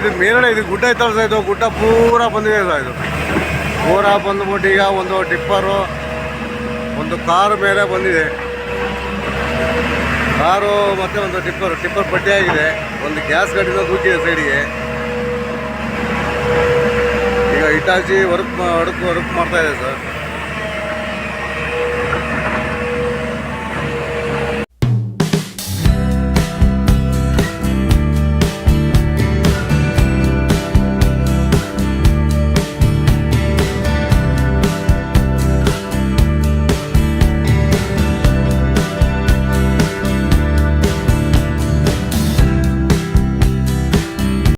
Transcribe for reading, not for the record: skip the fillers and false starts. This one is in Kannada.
ಇದು ಮೇಲ್ಗಡೆ ಇದು ಗುಡ್ಡ ಐತಲ್ಲ ಸರ್, ಇದು ಗುಡ್ಡ ಪೂರಾ ಬಂದಿದೆ ಸರ್. ಇದು ಪೂರಾ ಬಂದ್ಬಿಟ್ಟು ಈಗ ಒಂದು ಟಿಪ್ಪರು ಒಂದು ಕಾರು ಮೇಲೆ ಬಂದಿದೆ. ಕಾರು ಮತ್ತು ಒಂದು ಟಿಪ್ಪರ್ ಪಟ್ಟಿಯಾಗಿದೆ. ಒಂದು ಗ್ಯಾಸ್ ಗಾಡಿನ ದೂಕಿದೆ ಸೈಡಿಗೆ. ಈಗ ಹಿಟಾಚಿ ವರ್ಕ್ ಮಾಡ್ತಾ ಇದೆ ಸರ್.